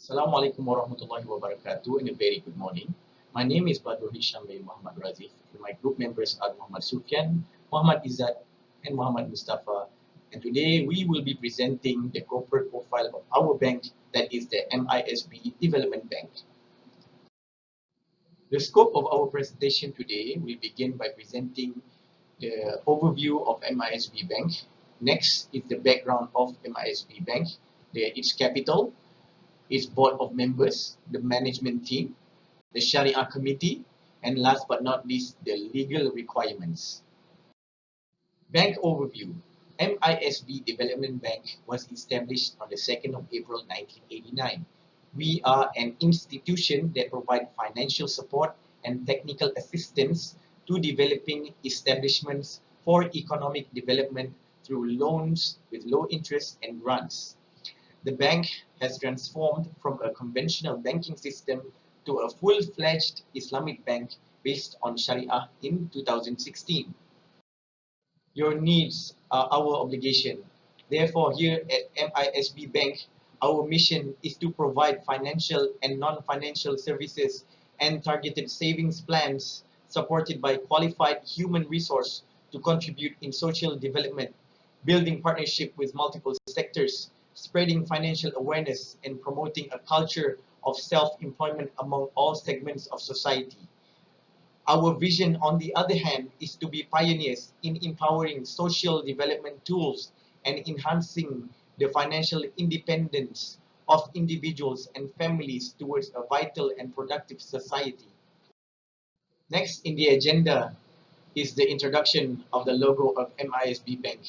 Assalamualaikum warahmatullahi wabarakatuh and a very good morning. My name is Badrul Muhammad Razif and my group members are Muhammad Sufyan, Muhammad Izzat and Muhammad Mustafa. And today we will be presenting the corporate profile of our bank, that is the MISB Development Bank. The scope of our presentation today will begin by presenting the overview of MISB Bank. Next is the background of MISB Bank, its capital, its board of members, the management team, the Sharia committee, and last but not least, the legal requirements. Bank overview. MISB Development Bank was established on the 2nd of April 1989. We are an institution that provides financial support and technical assistance to developing establishments for economic development through loans with low interest and grants. The bank has transformed from a conventional banking system to a full-fledged Islamic bank based on Sharia in 2016. Your needs are our obligation. Therefore, here at MISB Bank, our mission is to provide financial and non-financial services and targeted savings plans supported by qualified human resource to contribute in social development, building partnership with multiple sectors, spreading financial awareness, and promoting a culture of self-employment among all segments of society. Our vision, on the other hand, is to be pioneers in empowering social development tools and enhancing the financial independence of individuals and families towards a vital and productive society. Next in the agenda is the introduction of the logo of MISB Bank.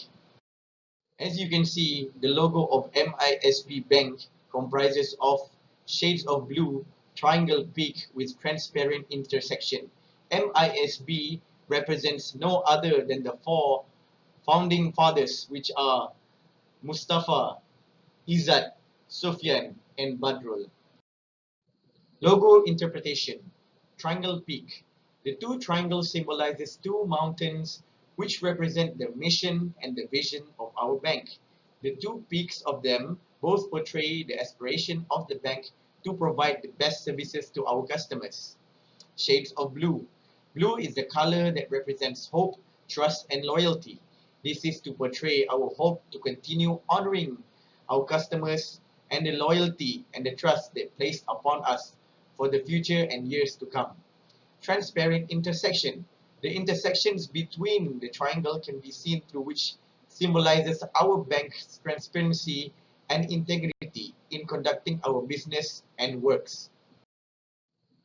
As you can see, the logo of MISB Bank comprises of shades of blue, triangle peak with transparent intersection. MISB represents no other than the four founding fathers, which are Mustafa, Izzat, Sufyan, and Badrul. Logo interpretation. Triangle peak. The two triangles symbolizes two mountains which represent the mission and the vision of our bank. The two peaks of them both portray the aspiration of the bank to provide the best services to our customers. Shades of blue. Blue is the color that represents hope, trust, and loyalty. This is to portray our hope to continue honoring our customers and the loyalty and the trust they place upon us for the future and years to come. Transparent intersection. The intersections between the triangle can be seen through, which symbolizes our bank's transparency and integrity in conducting our business and works.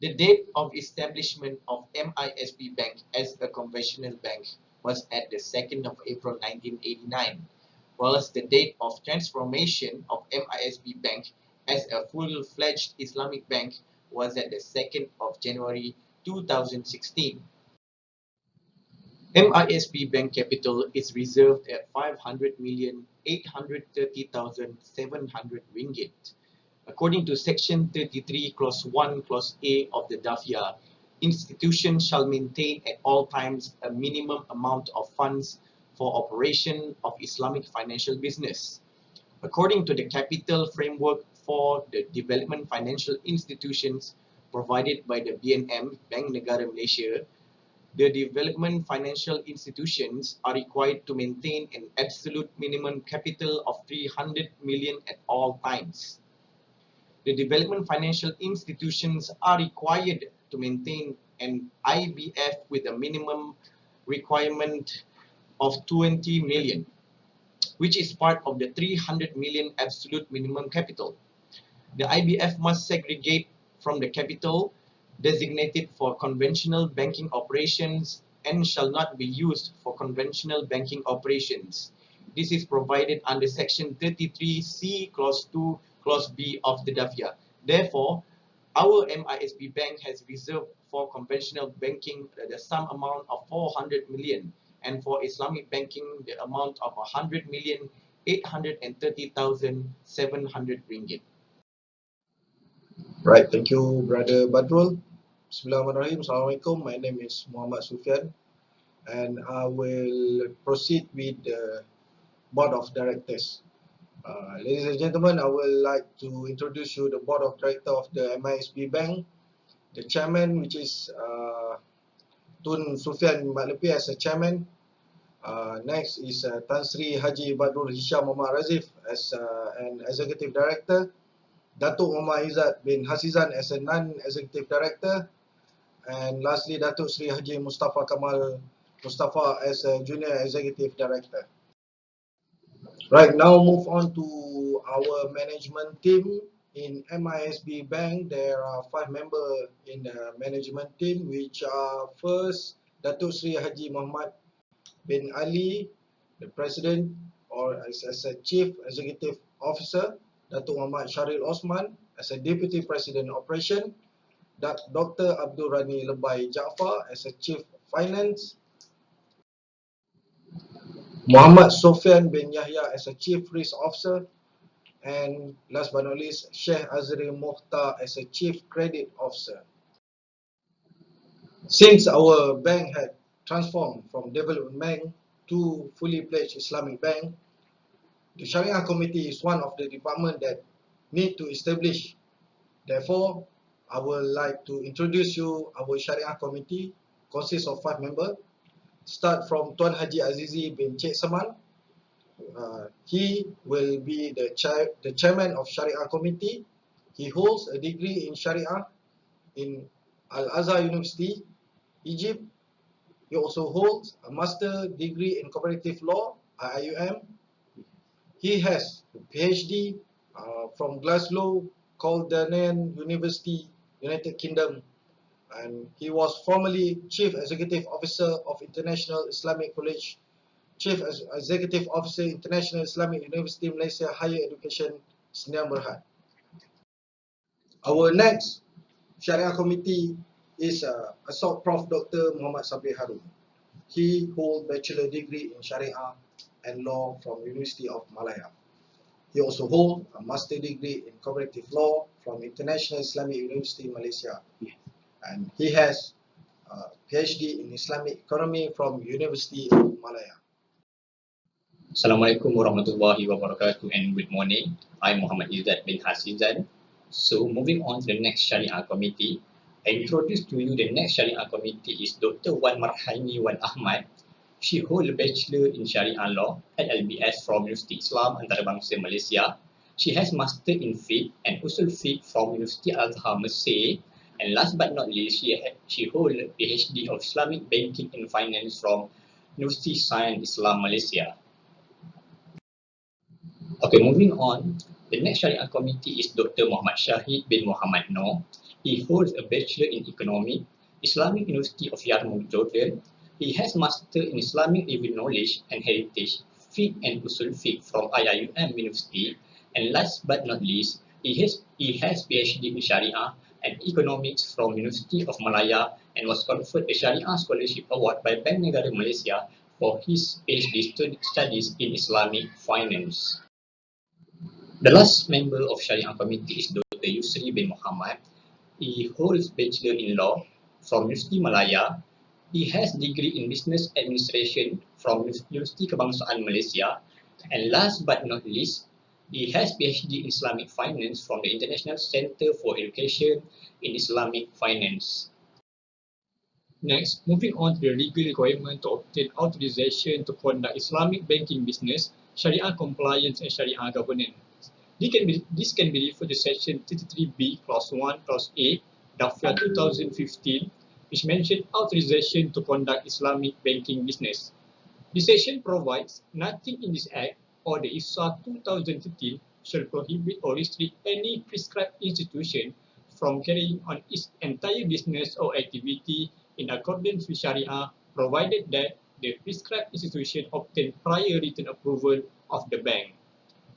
The date of establishment of MISB Bank as a conventional bank was at the 2nd of April 1989, whilst the date of transformation of MISB Bank as a full-fledged Islamic bank was at the 2nd of January 2016. MISB Bank capital is reserved at 500,830,700 ringgit. According to Section 33, Clause 1, Clause A of the DAFIA, institutions shall maintain at all times a minimum amount of funds for operation of Islamic financial business. According to the Capital Framework for the Development Financial Institutions provided by the BNM, Bank Negara Malaysia, the development financial institutions are required to maintain an absolute minimum capital of 300 million at all times. The development financial institutions are required to maintain an IBF with a minimum requirement of 20 million, which is part of the 300 million absolute minimum capital. The IBF must segregate from the capital designated for conventional banking operations and shall not be used for conventional banking operations. This is provided under Section 33C, Clause 2, Clause B of the DAFIA. Therefore, our MISB Bank has reserved for conventional banking the sum amount of 400 million and for Islamic banking the amount of 100,830,700 ringgit. Right, thank you, Brother Badrul. Bismillahirrahmanirrahim. Assalamualaikum. My name is Muhammad Sufyan, and I will proceed with the Board of Directors. Ladies and gentlemen, I would like to introduce you the board of directors of the MISB Bank. The chairman, which is Tun Sufyan Maklepi as a chairman. Next is Tan Sri Haji Badrul Hisham Muhammad Razif as an executive director. Datuk Muhammad Izzat bin Hasizan as a non-executive director. And lastly, Datuk Sri Haji Mustafa Kamal Mustafa as a junior executive director. Right, now move on to our management team. In MISB Bank, there are 5 members in the management team, which are first Datuk Sri Haji Muhammad bin Ali, the president or as a chief executive officer. Datuk Muhammad Sharil Osman as a deputy president operation. Dr. Abdul Rani Lebai Jaafar as a chief finance. Muhammad Sofyan bin Yahya as a chief risk officer. And last but not least, Sheikh Azri Mukhtar as a chief credit officer. Since our bank had transformed from development bank to fully fledged Islamic bank, the Sharia Committee is one of the departments that need to establish. Therefore, I would like to introduce you our Sharia Committee, consists of 5 members. Start from Tuan Haji Azizi bin Cik Saman. He will be the chairman of Sharia Committee. He holds a degree in Sharia in Al-Azhar University, Egypt. He also holds a master degree in comparative law, IIUM. He has a PhD from Glasgow, Coldernan University, United Kingdom, and he was formerly Chief Executive Officer of International Islamic College, Chief Executive Officer, International Islamic University Malaysia Higher Education, Sdn Bhd. Our next Sharia Committee is Assault Prof. Dr. Muhammad Sabri Harun. He holds bachelor degree in Sharia and Law from University of Malaya. He also holds a master degree in comparative law from International Islamic University Malaysia. And he has a PhD in Islamic Economy from University of Malaya. Assalamualaikum warahmatullahi wabarakatuh and good morning. I'm Muhammad Izzat bin Hasizan. So moving on to the next Sharia Committee, I introduce to you the next Sharia Committee is Dr. Wan Marhaini Wan Ahmad. She holds a Bachelor in Sharia Law at LBS from University Islam Antarabangsa Malaysia. She has Master in Fiqh and Usul Fiqh from University Al-Azhar Mesir. And last but not least, she holds a PhD of Islamic Banking and Finance from University Science Islam Malaysia. Okay, moving on, the next Sharia Committee is Dr. Muhammad Shahid bin Muhammad Noor. He holds a Bachelor in Economics, Islamic University of Yarmouk, Jordan. He has Master in Islamic Living Knowledge and Heritage, Fiqh and Usul Fiqh from IIUM University. And last but not least, he has PhD in Sharia and Economics from University of Malaya and was conferred a Sharia Scholarship Award by Bank Negara Malaysia for his PhD studies in Islamic Finance. The last member of Sharia Committee is Dr. Yusri bin Muhammad. He holds Bachelor in Law from University Malaya. He has degree in Business Administration from University Kebangsaan Malaysia. And last but not least, he has PhD in Islamic Finance from the International Center for Education in Islamic Finance. Next, moving on to the legal requirement to obtain authorization to conduct Islamic banking business, Sharia compliance and Sharia governance. This can be referred to Section 33B, Clause 1, Clause A, DAFIA 2015, which mentioned authorization to conduct Islamic banking business. The section provides nothing in this Act or the ISA 2015 shall prohibit or restrict any prescribed institution from carrying on its entire business or activity in accordance with Sharia, provided that the prescribed institution obtain prior written approval of the bank.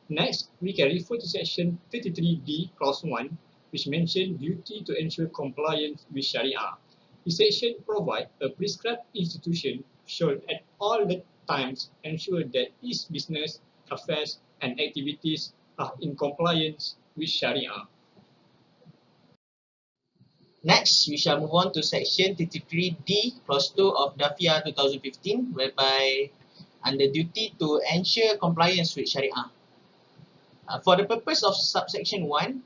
Next, we can refer to Section 33D, Clause 1, which mentions duty to ensure compliance with Sharia. The section provides a prescribed institution should at all the times ensure that its business, affairs, and activities are in compliance with Sharia. Next, we shall move on to Section 33D, Clause 2 of DAFIA 2015, whereby under duty to ensure compliance with Sharia. For the purpose of subsection 1,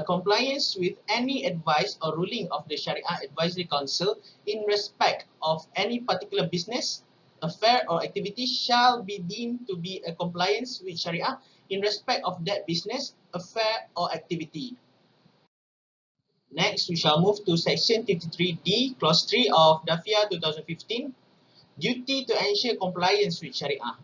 compliance with any advice or ruling of the Sharia Advisory Council in respect of any particular business, affair or activity shall be deemed to be a compliance with Sharia in respect of that business, affair or activity. Next, we shall move to section 33D, clause 3 of DAFIA 2015, duty to ensure compliance with Sharia.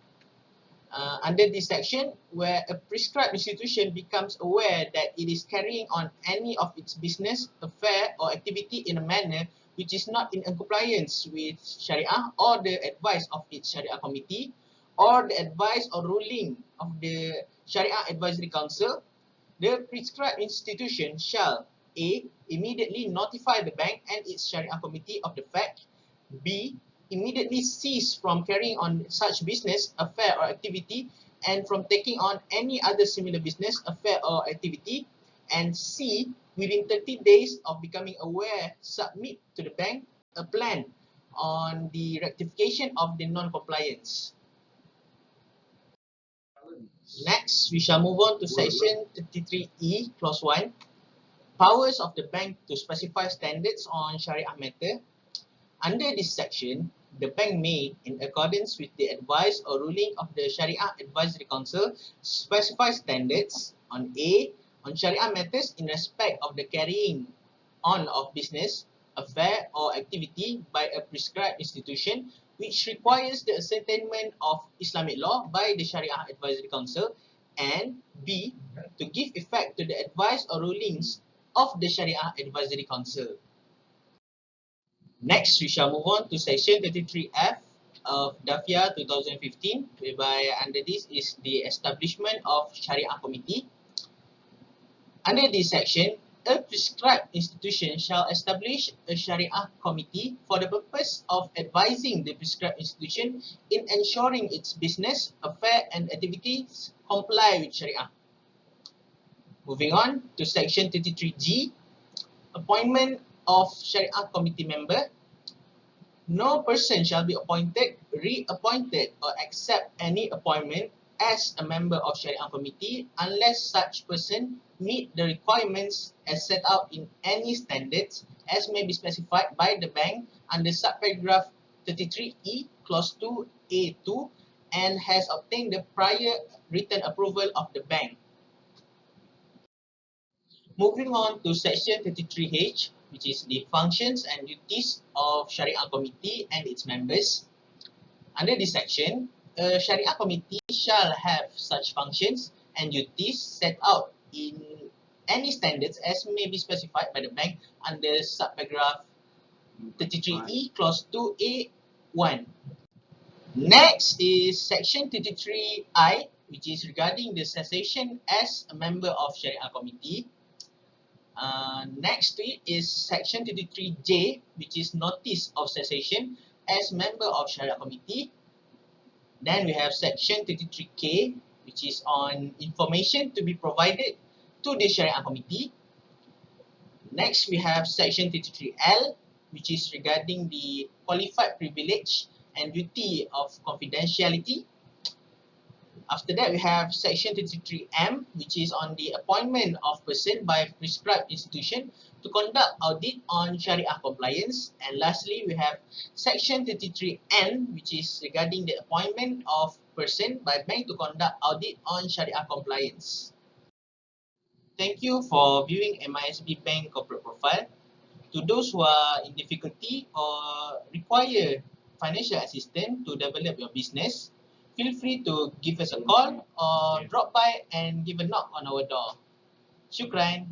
Under this section, where a prescribed institution becomes aware that it is carrying on any of its business, affair or activity in a manner which is not in compliance with Sharia or the advice of its Sharia committee or the advice or ruling of the Sharia Advisory Council, the prescribed institution shall A. Immediately notify the bank and its Sharia committee of the fact, B. Immediately cease from carrying on such business, affair or activity and from taking on any other similar business, affair or activity, and C. Within 30 days of becoming aware, submit to the bank a plan on the rectification of the non-compliance. Next, we shall move on to section 33E, clause 1. Powers of the bank to specify standards on Sharia matter. Under this section, the bank may, in accordance with the advice or ruling of the Sharia Advisory Council, specify standards on A. on Sharia matters in respect of the carrying on of business, affair or activity by a prescribed institution which requires the ascertainment of Islamic law by the Sharia Advisory Council, and B. to give effect to the advice or rulings of the Sharia Advisory Council. Next, we shall move on to section 33F of DAFIA 2015, whereby under this is the establishment of Sharia Committee. Under this section, a prescribed institution shall establish a Sharia Committee for the purpose of advising the prescribed institution in ensuring its business, affair and activities comply with Sharia. Moving on to section 33G, appointment of Sharia Committee member. No person shall be appointed, reappointed or accept any appointment as a member of Sharia Committee unless such person meet the requirements as set out in any standards as may be specified by the bank under subparagraph 33E, clause 2A2 and has obtained the prior written approval of the bank. Moving on to section 33H, which is the functions and duties of Sharia Committee and its members. Under this section, a Sharia Committee shall have such functions and duties set out in any standards as may be specified by the bank under subparagraph 33E, clause 2A1. Next is section 33I, which is regarding the cessation as a member of Sharia Committee. Next to it is section 33J, which is notice of cessation as member of Sharia Committee. Then we have section 33K, which is on information to be provided to the Sharia Committee. Next, we have section 33L, which is regarding the qualified privilege and duty of confidentiality. After that, we have section 33M, which is on the appointment of person by prescribed institution to conduct audit on Sharia compliance. And lastly, we have section 33N, which is regarding the appointment of person by bank to conduct audit on Sharia compliance. Thank you for viewing MISB Bank Corporate Profile. To those who are in difficulty or require financial assistance to develop your business, feel free to give us a call or drop by and give a knock on our door. Shukran.